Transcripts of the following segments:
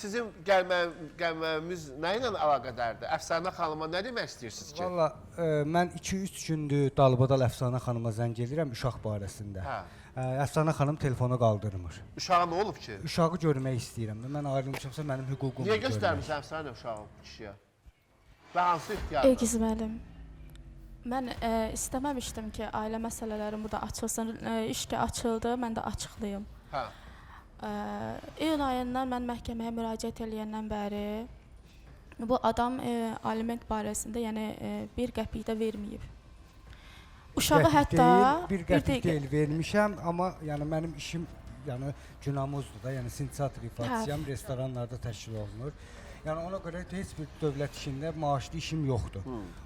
sizin gəlməyimiz nə ilə əlaqədardır? Əfsanə xanıma nə demək istəyirsiniz ki? Valla mən 2-3 gündür dalbadal Əfsanə xanıma zəng edirəm uşaq barəsində. Əfsanə xanım telefonu qaldırmır. Uşağa nə olub ki? Uşağı görmək istəyirəm. Mən ayrılmışamsa mənim hüququmdur. Niyə göstərmirsən Əfsanə uşağı kişiyə? Və hansı ixtiyar? Elgiz müəllim, mən istəməmişdim ki, ailə məsələlərim burada açılsın. İş ki açıldı, mən də açıqlayım. İyun ayından mən məhkəməyə müraciət eləyəndən bəri bu adam aliment barəsində, yəni 1 qəpik də verməyib. Uşağı hətta bir qəpik deyil vermişəm, amma yəni mənim işim yəni günahımızdır da, yəni sindikat rifasiyam restoranlarda təşkil olunur. Yəni ona görə də heç bir dövlət işində maaşlı işim yoxdur.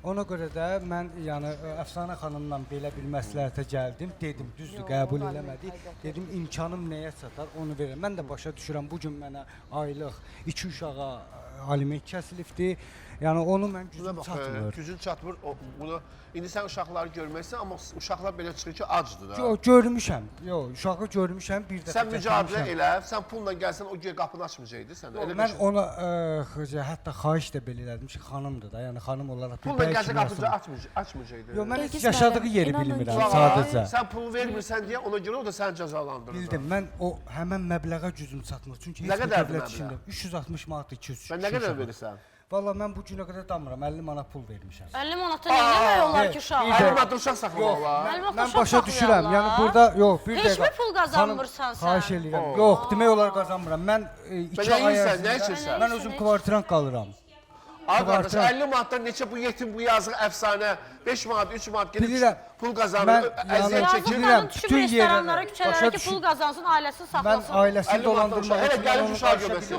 Ona görə də mən yəni Əfsanə xanımla belə bir məsləhətə gəldim. Dedim, düzdür, qəbul eləmədik. Dedim, imkanım nəyə çatar, onu verirəm. Mən də başa düşürəm, bu gün mənə aylıq 2 uşağa aliment kəsilibdir. Yəni onu mən gücüm çatmır. Gücün çatmır. Bunu indi sən uşaqları görməksən, amma uşaqlar belə çıxır ki, acdır da. Yox, görmüşəm. Yox, uşağı görmüşəm bir dəfə. Sən mücadilə elə, sən pulla gəlsən o qapını açmayacaqdı sən. Mən ona hətta xahiş də belə elədim ki, xanımdır da, yəni xanım olaraq bir pulla gəlsə qapını açmayacaqdı. Yox, mən heç yaşadığı yeri bilmirəm sadəcə. Sən pulu vermirsən deyə ona görə o da səni cəzalandırır. Bildim, mən o həmən məbləğə gücüm çatmır. Çünki heç bir dövlət işində 360 manat 200. Mən nə qədər verirsən? Valla mən bu günə qədər damıram, 50 manat pul vermişəm. 50 manata nə demək olar ki uşaq? 50 manat uşaq saxlamaq olar. Mən başa düşürəm, yəni burada, yox, bir dəqiqə. Heç mi pul qazanmırsan sən? Xahiş edirəm, yox, demək olar qazanmıram. Mən 2 ay ərzində, mən özüm kvartirant qalıram. Ay qardaş, 50 manatdan neçə bu yetim, bu yazıq əfsanə, 5 manat, 3 manat gedib pul qazanır, əziyyət çəkir. Yazıq düşüb restoranlara, küçələrə ki, pul qazansın, ailəsini saxlasın. Mən ailəsini dolandırmaq üçün, gəlib uşağı görməsin.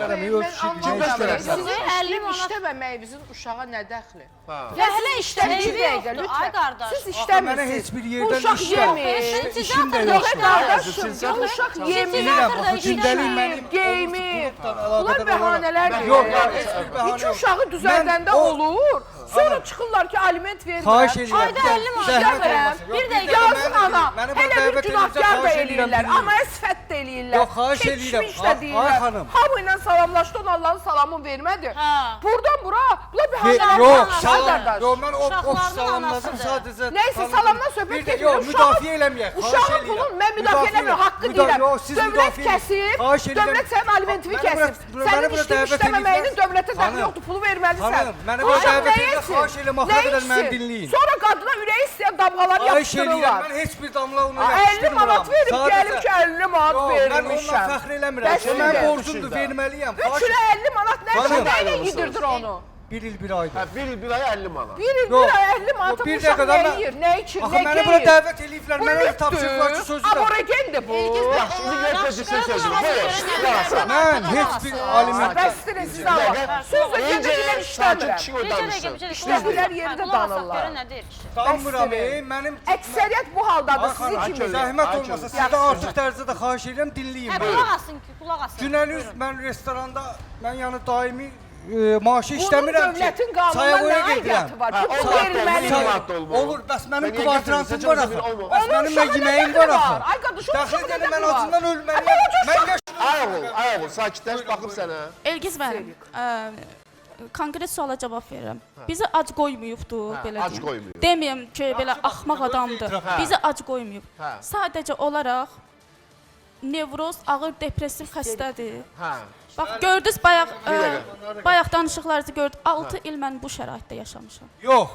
Sizin 50 manat işləməməyimizin uşağa nə dəxli? Ya hələ işləmir yoxdur, ay qardaş. Siz işləmirsiniz. Mənə heç bir yerdən uşaq yemir. İşim də yoxdur. Qardaşım, uşaq yemir, geymir. Bunlar bəhanələrdir. İki uşağı düzəldəndə olur. Sonra çıxırlar ki, aliment vermirlər. Ayda 50 manat. Bir dəqiqə yazın ana. Hələ bir günahkar da eləyirlər. Anaya sifət də eləyirlər. Yox, xahiş eləyirəm. Ay xanım. Hamı ilə salamlaşdı, ona Allahın salamını vermədi. Buradan bura, bunlar bəhanələr. Yox, salam. Yox, mən o salamladım sadəcə. Nəysə, salamdan söhbət gedir. Yox, müdafiə eləməyək. Uşağın pulun, mən müdafiə eləmirəm, haqqı deyirəm. Dövlət kəsib, dövlət sənin alimentini kəsib. Sənin işləyib işləməməyinin dövlətə dəxli yoxdur, pulu verməlisən. Mənə bu dəvət edir, xahiş eləm, axıra qədər məni dinləyin. Sonra qadına ürəyi istəyən damğalar yapışdırırlar. Mən heç bir damla ona 50 manat verib gəlib ki, 50 manat vermişəm. Mən onunla fəxr eləmirəm. Mən borcumdur, verməliyəm. 3 ilə 50 manat nə ilə yedirdir onu? 1 il 1 aydır. Hə, 1 il 1 ay 50 manat. 1 il 1 ay 50 manat bu uşaq nə yiyir, nə içir, nə geyir? Axı məni bura dəvət eləyiblər, mənə tapşırıqlar ki, sözü də. Aborigendir bu. Yaxşı, indi götürəcəksən sözünü. Buyur. Mən heç bir aliment... Bəstirin siz Allah. Söz də gədə işləmirəm. İşlədilər yerdə danırlar. Danmıram, mənim... Əksəriyyət bu haldadır, sizin kimi. Zəhmət olmasa, sizdə artıq dərəcədə xahiş edirəm, dinləyin. Qulaq asın ki, qulaq asın. Günəniz mən restoranda, mən yəni daimi maaşı işləmirəm ki, dövlətin qanununa nə aidiyyatı var? Bu verilməlidir. Olur, bəs mənim kvartirantım var axı. Bəs mənim də yeməyim var axı. Ay qardaş, o uşağı nə mən acından ölməliyəm. Ay oğul, sakitləş, baxım sənə. Elgiz müəllim, konkret suala cavab verirəm. Bizi ac qoymayıbdu, belə Ac qoymayıb. Deməyəm ki, belə axmaq adamdır. Bizi ac qoymayıb. Sadəcə olaraq nevroz, ağır depressiv xəstədir. Bax, gördünüz, bayaq danışıqlarınızı gördünüz. 6 il mən bu şəraitdə yaşamışam. Yox.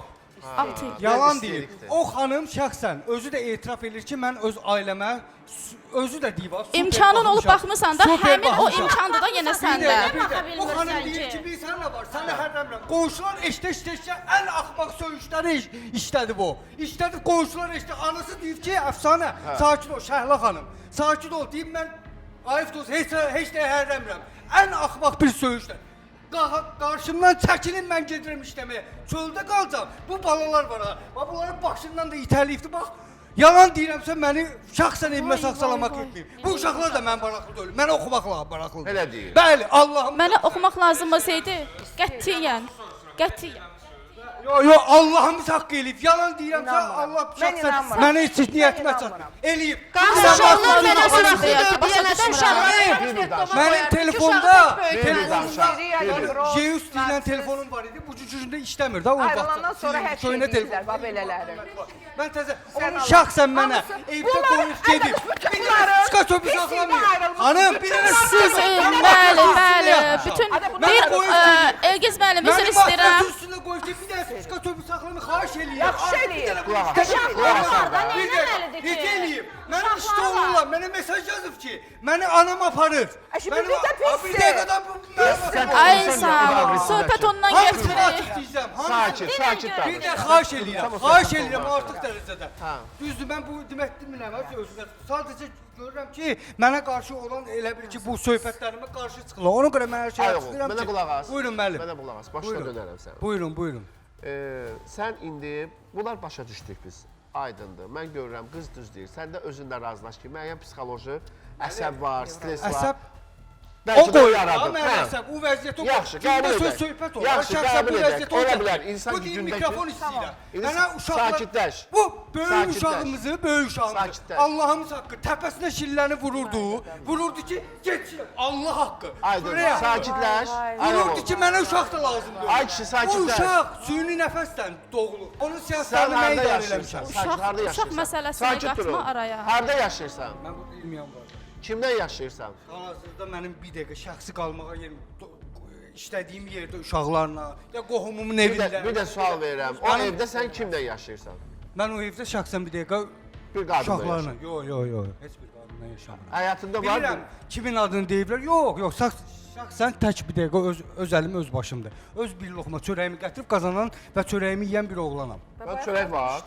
6 il. Yalan deyil. O xanım şəxsən özü də etiraf edir ki, mən öz ailəmə, özü də deyib. İmkanın olub baxmısan da, həmin o imkandır da yenə səndə. O xanım deyir ki, bir sən nə var, sən də hərləmirəm. Qonşular eşdə-eşdə ən axmaq söyüşləri işlədi bu. İşlədi, qonşular eşdə. Anası deyir ki, əfsanə, sakin ol, Şəhla xanım. Sakin ol, deyib mən, ayıfdır, heç də hərləmirəm. Ən axmaq bir söyüşlər. Qarşımdan çəkilin, mən gedirəm işləməyə. Çöldə qalacam. Bu balalar var ha. Bunların başından da itəliyibdir. Bax, yalan deyirəmsə məni şəxsən evimə sağ-salamat etməyib. Bu uşaqlar da mən maraqlı deyil. Mənə oxumaq maraqlıdır. Elə deyil. Bəli, Allahım. Mənə oxumaq lazım olsaydı, qətiyyən. Yo, Allah'ımız haqqı eləyib. Yalan deyirəmsə, İnanmıram. Allah Mən şəxsən inanmıram. mənə heç niyyətimə Mən çatmır. inanmıram. Eləyib. Uşaqlar mənə söz deyir ki, başa Bir Mənim telefonda, Telefonda Jeus deyilən telefonum var idi. Bu cücündə işləmir da o vaxt. ayrılandan sonra hər şey Köhnə telefon. deyirlər, belələri. Mən təzə, onu şəxsən mənə evdə qoyub gedib. Bir dənə skatop saxlamıyor. Hanım, bir dənə Siz, bəli, bəli, bütün bir Elgiz müəllim, üzr Mənim istəyirəm. masanın üstünə qoyub bir dənə skatop saxlamıyor. Xahiş eləyirəm. Yaxşı eləyir. Necə eləyib? Mənim işdə olurlar, mənə mesaj yazıb ki, məni anam aparır. Şimdi bir də pisdir. Bir dəqiqədən bu mənim Ay insan, söhbət ondan hamısını getmir. açıq deyəcəm. Sakit, sakit Bir davran. də xahiş eləyirəm, xahiş eləyirəm artıq dərəcədə. Düzdür, mən bu demək demirəm, özümə. Sadəcə görürəm ki, mənə qarşı olan elə bil ki, bu söhbətlərimə qarşı çıxırlar. Ona görə mən hər şeyə Ay oğul, çıxıram mənə ki. qulaq as. Buyurun müəllim. Mənə qulaq as. Başına Buyurun. dönərəm sən. Buyurun, buyurun. Sən indi bunlar başa düşdük biz. Aydındır. Mən görürəm qız düz deyir. Sən də özündə razılaş ki, müəyyən psixoloji əsəb var, stres var. Əsəb o Bəlkə də qoyur. yaradıb. Mən əsəb, bu vəziyyət o. Yaxşı, qəbul edək. Söz söhbət olur. Yaxşı, Şəxsən qəbul bu edək. vəziyyət Ola olacaq. bilər, insan Bu deyil, gücündəki- mikrofon istəyirəm. İndi Mənə uşaqlar... sakitləş. Bu böyük Sakitləş. uşağımızı, böyük uşağımızı. Sakitləş. Allah'ımız haqqı təpəsinə şilləni vururdu. Vururdu ki, geçsin. Allah haqqı. Aydın, Şuraya. sakitləş. Ay Vururdu oğul. ki, mənə uşaq da lazımdır. Ay kişi, sakitləş. Bu uşaq süni nəfəslə doğulur. Onun Sən siyasətini mən harda idarə yaşayırsan? eləmişəm. Sakit, harda Uşaq yaşayırsan? məsələsinə Sakit qatma durun. araya. Harda yaşayırsan? Mən burada bilmirəm var. Kimdən yaşayırsan? Hal-hazırda mənim bir dəqiqə şəxsi qalmağa yerim. İşlədiyim yerdə uşaqlarla, ya qohumumun evində. Bir də sual verirəm. O evdə sən kimlə yaşayırsan? Mən o evdə şəxsən bir dəqiqə Bir qadınla uşaqlarla. yaşayırsan. Yox. Heç bir qadınla yaşamıram. Həyatında var Bilirəm mı? kimin adını deyiblər. Yox, şəxsən tək bir dəqiqə öz əlim öz başımdır. Öz bir loxma çörəyimi gətirib qazanan və çörəyimi yeyən bir oğlanam. Mən çörək var.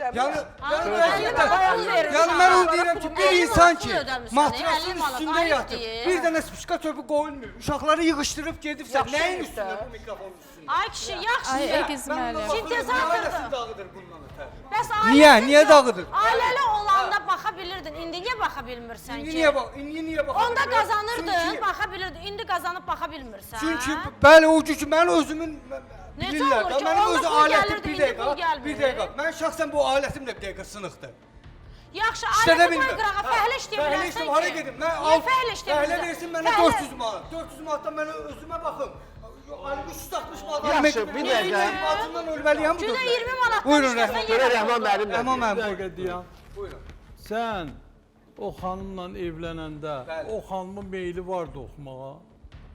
Yəni mən onu deyirəm ki, bir insan ki, matrasın 50 manat üstündə ayıb yatıb, deyir. bir dənə spişka töpü qoyulmuyor. Uşaqları yığışdırıb gedibsə, Yaxşı nəyin işte. üstündə bu mikrofonun üstündə? Ay kişi, yaxşı. Ay Elgiz müəllim. Sintezatordur. Dağıdır bundan ötəri. Bəs Niyə? ailəsi Niyə yox. dağıdır? Ailəli olanda baxa bilirdin. İndi niyə baxa bilmirsən İndi ki? niyə bax? İndi niyə bax? Onda qazanırdın, baxa bilirdin. İndi qazanıb baxa bilmirsən. Çünki bəli o cür ki, mən özümün Necə bilirlər olur də, ki, mənim onda öz pul alətim gəlirdi, bir indi pul dəqiqə, gəlmir. bir dəqiqə. Mən şəxsən bu alətim də bir dəqiqə sınıqdır. Yaxşı, İşlədə ailəsi bilmirəm. qoy qırağa fəhlə işləyə Fəhlə bilərsən işləm, ki. hara gedim? Mən Niyə fəhlə işləyə fəhlə bilmirsən? versin mənə Fəhlə- 400 manat. 400 manatdan mən özümə baxım. Ali 360 manat. Yaxşı, bir dəqiqə. Acından ölməliyəm bu. Günə 20 manatdan Buyurun, işləsən Rəhman. Görə yenə Rəhman müəllim nə Rəhman deyir? müəllim. Bir dəqiqə deyəm. Buyurun. Sən o xanımla evlənəndə Bəli. o xanımın meyli vardı oxumağa.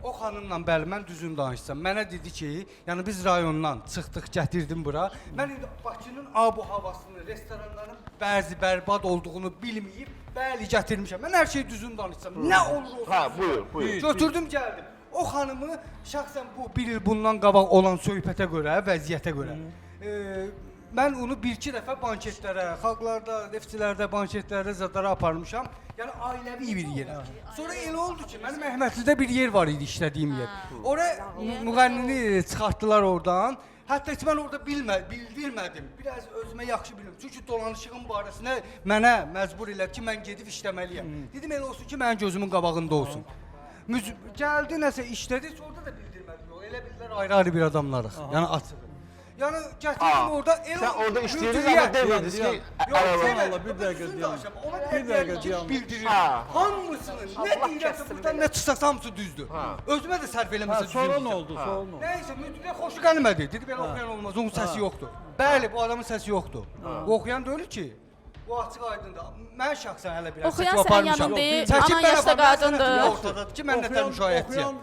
O xanımla bəli mən düzün danışsam. Mənə dedi ki, yəni biz rayondan çıxdıq, gətirdim bura. Mən indi Bakının ab-havasını, restoranların bəzi bərbad olduğunu bilməyib, bəli gətirmişəm. Mən hər şeyi düzün danışsam. Nə olur olsun. Ha, buyur. Götürdüm, gəldim. O xanımı şəxsən bu bir il bundan qabaq olan söhbətə görə, vəziyyətə görə. Mən onu bir-iki dəfə banketlərə, xalqlarda, neftçilərdə, banketlərdə zadlara aparmışam. Yəni ailəvi bir yerə. Sonra elə oldu ki, mənim Əhmədlidə bir yer var idi işlədiyim yer. Ora müğənnini çıxartdılar oradan. Hətta ki, mən orada bildirmədim. Biraz özümə yaxşı bilirəm. Çünki dolanışığım barəsində mənə məcbur elədi ki, mən gedib işləməliyəm. Dedim elə olsun ki, mənim gözümün qabağında olsun. Gəldi nəsə işlədi, orada da bildirmədim. Yox, elə bildilər ayrı-ayrı bir adamlarıq. Yəni açıq. Yəni gətirdim orada Sən orada işləyirdin amma demirdiniz ki, Vallahi bir dəqiqə deyəm. Bir dəqiqə deyəm. bildirir. Ha. Hamısını nə deyirəmsə buradan nə çıxsa hamısı düzdür. Özümə də sərf eləməsə düzdür. Sonra nə oldu? Sonra nə oldu? Nəysə müdürə xoşu gəlmədi. Dedi belə oxuyan olmaz, onun səsi yoxdur. Bəli, bu adamın səsi yoxdur. Bu oxuyan da ölür ki. Bu açıq aydındır. Mən şəxsən hələ biraz Oxuyan sənin yanındır, Çəkib anan mən yaşda apardım, qadındır. ortadadır ki, mən nətər müşahiyyətçiyəm.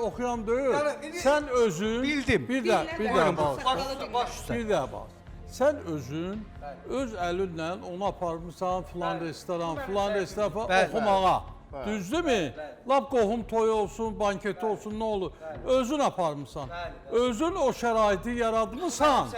Oxuyan deyil. Yəni, Sən özün bildim. Bir dəqiqə bax. Baş üstə. Bir dəqiqə bax. Sən özün öz əlinlə onu aparmısan filan restoran, filan restoran Bəli, oxumağa. Düzdürmü? Lap qohum toyu olsun, banketi olsun, nə olur? Özün aparmısan. Özün o şəraiti yaratmısan.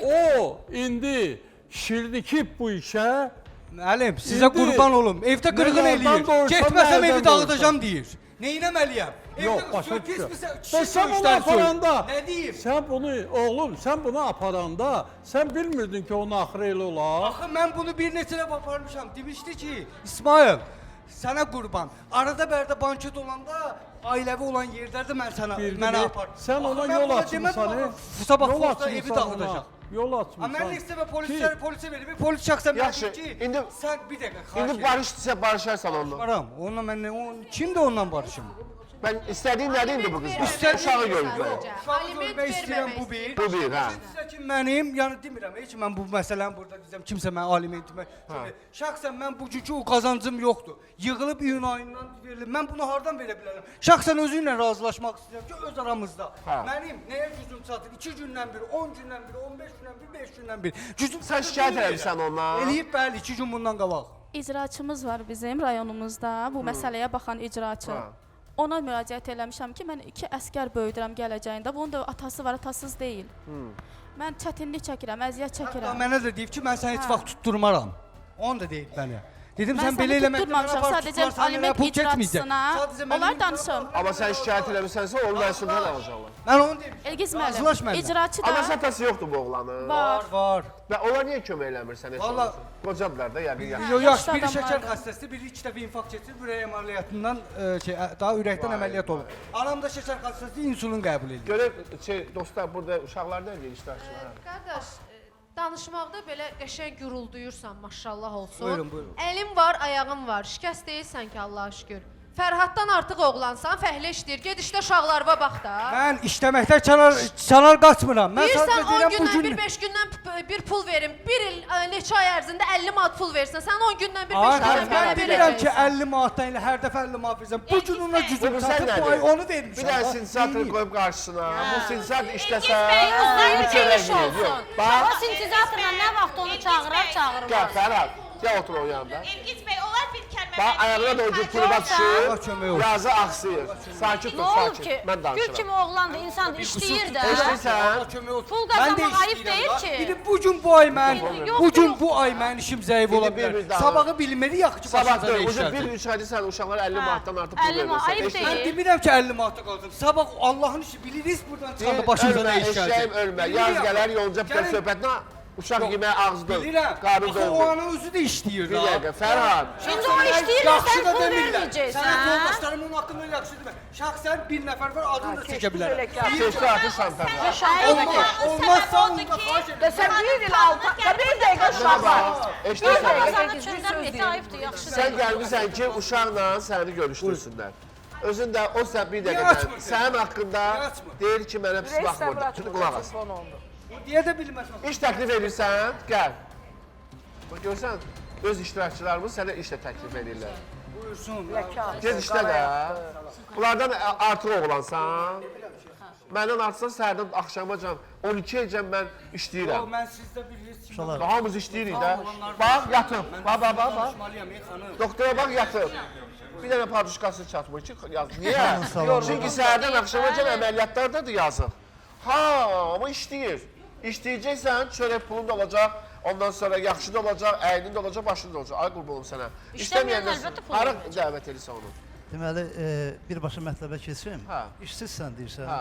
O indi şirnikib bu işə. Müəllim, sizə İndi qurban olum. Evdə qırğın nələrdən eləyir. doğursan, Getməsəm nələrdən evi dağıdacam deyir. Neynəməliyəm? Yox, başa düşürəm. Sən bunu aparanda, Nə deyim? sən bunu, oğlum, sən bunu aparanda, sən bilmirdin ki, onun axırı elə olar. Axı mən bunu bir neçə dəfə aparmışam. Demişdi ki, İsmail, Sənə qurban. Arada bərdə banket olanda, ailəvi olan yerlərdə mən sənə mənə apar. Sən ona Axı mən yol buna açmısan, demədim, he? sabah Yol posta evi açmısan ona. dağıdacaq. Yol Amma açmısan. mən istəmə Ki- polisə verir. Polis şəxsən mən Yaxşı, deyir ki, indi- sən bir dəqiqə xahiş İndi edirəm. barışsa barışarsan onunla. Baram, onunla mən kimdə onunla barışım? Ben istediğin nedir indi bu kız? İstediğin- Uşağı görürüm. Uşağı görmək istəyirəm bu bir. Bu bir, hə. İkincisi ki, mənim, yəni demirəm, heç mən bu məsələni burada deyəcəm, kimsə mənə alimentimə. Şəxsən mən bu cücü qazancım yoxdur. Yığılıb iyun ayından verilir. Mən bunu hardan verə bilərəm? Şəxsən özü ilə razılaşmaq istəyirəm ki, öz aramızda. Hə. Mənim nəyə gücüm çatır? 2 gündən bir, 10 gündən bir, 15 gündən bir, 5 gündən bir. Gücüm Sen şikayet edirsən ondan. Eləyib bəli, 2 gün bundan qabaq. İcraçımız var bizim rayonumuzda, bu məsələyə baxan icraçı. Ha. Ona müraciət eləmişəm ki, mən 2 əsgər böyüdürəm gələcəyində. Bunun da atası var, atasız deyil. Mən çətinlik çəkirəm, əziyyət Hətta çəkirəm. mənə də deyib ki, mən səni heç vaxt tutturmaram. Onu da deyib mənə. Dedim Mən sən belə səni eləməklə tutturmamışam, apar, sadəcə tutdular, səndən aliment pul getməyəcək. icraçısına. Sadəcə mənim Onlar imkanım danışım. var. Ama sen şikayet eləmişsənsə onun məsuliyyətini alacaqlar. Mən onu deyim. Elgiz Razılaş müəllim, mənimlə. icraçı Ama da satası yoktu bu oğlanın. var. Var. Və onlar niye kömək eləmirsən heç Vallahi- olmasa? Qocadılar da yəqin yaxşı. Yo, yaşlı biri şəkər adamlardır. xəstəsi, biri 2 dəfə infarkt keçirib, ürək əməliyyatından daha ürəkdən əməliyyat olub. Anam da şəkər xəstəsi, insulin qəbul edir. Görək dostlar burada uşaqlar nerede iştirakçılar? Qardaş, danışmaqda belə qəşəng gurulduyursan, maşallah olsun. Buyurun, buyurun. Əlin var, ayağın var. Şikəst deyilsən ki, Allah'a şükür. Fərhaddan artıq oğlansan, fəhlə işləyir. Ged işdə uşaqlarıma bax da. Mən işləməkdən kənar qaçmıram. Mən Deyirsən sadəcə 10 deyirəm bu gündən gün. bir 5 gündən bir pul verim. Bir il neçə ay ərzində 50 manat pul versən. Sən 10 gündən bir 5 Ay, gündən mən bir bilirəm ki, verəcəksən. 50 manatdan elə hər dəfə 50 manat verirsən. Bu gün ona Bu gücüm sən çatıb, bu ay nədir? onu Bir vermişəm. dənə Ha, sinsatır iyi. qoyub qarşısına. Bu sinsat işləsə... Bəy, özləri bir kərə iş gedir. olsun. Yox, bax, O sintizatorla nə vaxt onu çağırar, gəl çağırmaz. Fərhad. Gəl otur onun yanında. Elgiz Bey, onlar bir kəlmə... Bax, ayağına da o gün pulu Allah düşür. kömək olsun. Yazı axsıyır. Sakit Nə dur, olub sakit. ki? Mən Gül danışıram. kimi oğlandır, insandır, işləyir də. Eşitirsən? Pul Mən də qazanmaq ayıb işləyirəm deyil da. ki. Bir bu gün bu ay mən, Yox, bu gün yox. bu ay mənim işim zəif ola Bir- bir bilər. daha. Sabahı bilməli yaxşı ki, Sabah başınıza deyil, nə ucu bir işlərdir. üç ayda sən uşaqlara 50 manatdan artıq 50 pul manat, ayıb verirsən. deyil. Mən demirəm ki 50 manata qaldım. Sabah Allahın işi biliriz buradan çıxanda başınıza nə Ölmə, işlərdir. eşeğim ölmə. Yaz gələr, yolca bir Gəlin. söhbətinə uşaq yeməyə ağzıdır. Bilirəm. Qarı Axı o doyurur. ana özü də işləyir Bir da. dəqiqə, Fərhad. İndi o işləyir də Yaxşı sən da pul demirlər. verməyəcəksən. Sənin yoldaşlarım onun haqqında yaxşı demə. Şəxsən bir nəfər var, adını da çəkə bilərəm. Keçdi atırsan Fərhad. Olmazsa onda xahiş edirəm. Da sen bir il altı, da bir dakika uşak var. Eşitirsən? Qazanı çöndərməkdə ayıbdır, yaxşı Sən deyil. gəlmirsən ki, uşaqla səni görüşdürsünlər. Özün də o sən bir dəqiqə açmırsan? sənin haqqında Niyə açmır? deyir ki, mənə pis baxmır. Tut qulaq as. O deyə də bilməz. İş təklif edirsən, gəl. Bax görsən, öz iştirakçılarımız sənə iş də təklif edirlər. Buyursun. Gez işlə də. Bunlardan artıq oğlansan. Məndən artısan səhərdən axşamacan 12-əcən mən işləyirəm. Mən sizdə bir heç Hamımız işləyirik də. Bax, yatıb. Bax, bax, bax, bax. Danışmalıyam, xanım. Doktora bax, yatıb. Bir dənə paduşkası çatmır ki, yaz. Niyə? Çünki səhərdən axşamacan əməliyyatlardadır yazıq. Ha, amma işləyir. İşləyəcəksən, çörək pulun da olacaq, ondan sonra yaxşı da olacaq, əynin də olacaq, başın da olacaq. Ay qurban olum sənə. İşləməyən əlbəttə pul hara olacaq. dəvət edirsən onu? Deməli, birbaşa mətləbə keçim. Hə. İşsizsən deyirsən. Hə.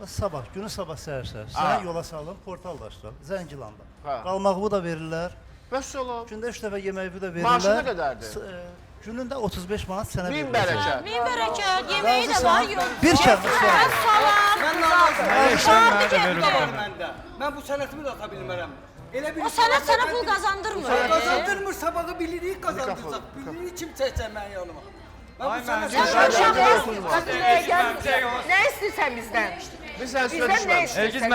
Sabah, günü sabah səhər-səhər səni yola salın, portal açdım, Zəngilanda. Hə. Qalmağımı da verirlər. Bəs olam. Gündə 3 dəfə yeməyi də verirlər. Maaşı nə qədərdir? Günündə 35 manat sənə Min verirlər. bərəkə. Min bərəkət, yeməyi də var, yox. Bir kəlmə sual. Məndə. Mən bu sənətimi də ata bilmərəm. Elə bir O sənət sənə pul qazandırmır. Qazandırmır, sabahı bilirik qazandıracaq. Bilirik kim çəksən mənim yanıma. Mən bu sənəti... Ne istiyorsan bizden? Bir sən Bizden ne söyləşmə. istiyorsan?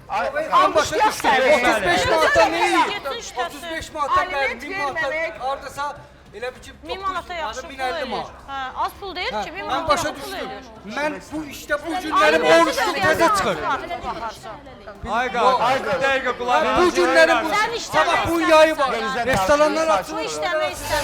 Mən başa düşdüm. 35 manatdan ne yiyeyim? Getsin işləsin. 35 manatdan Aliment bəri 1000 manatdan verməmək. hardasa elə bir ki 1000 manata yaxşı pul 1050 verir. manat. Hə, az pul deyil ki, 1000 Mən manata başa yaxşı pul düşdüm. verir. Mən bu işdə bu günlərim oruçluq təzə çıxır. Bu günlərim Sən işləmək sabah bu yayı var. Denizdən Restoranlar tavsiyə açılır. Bu işləmək istər.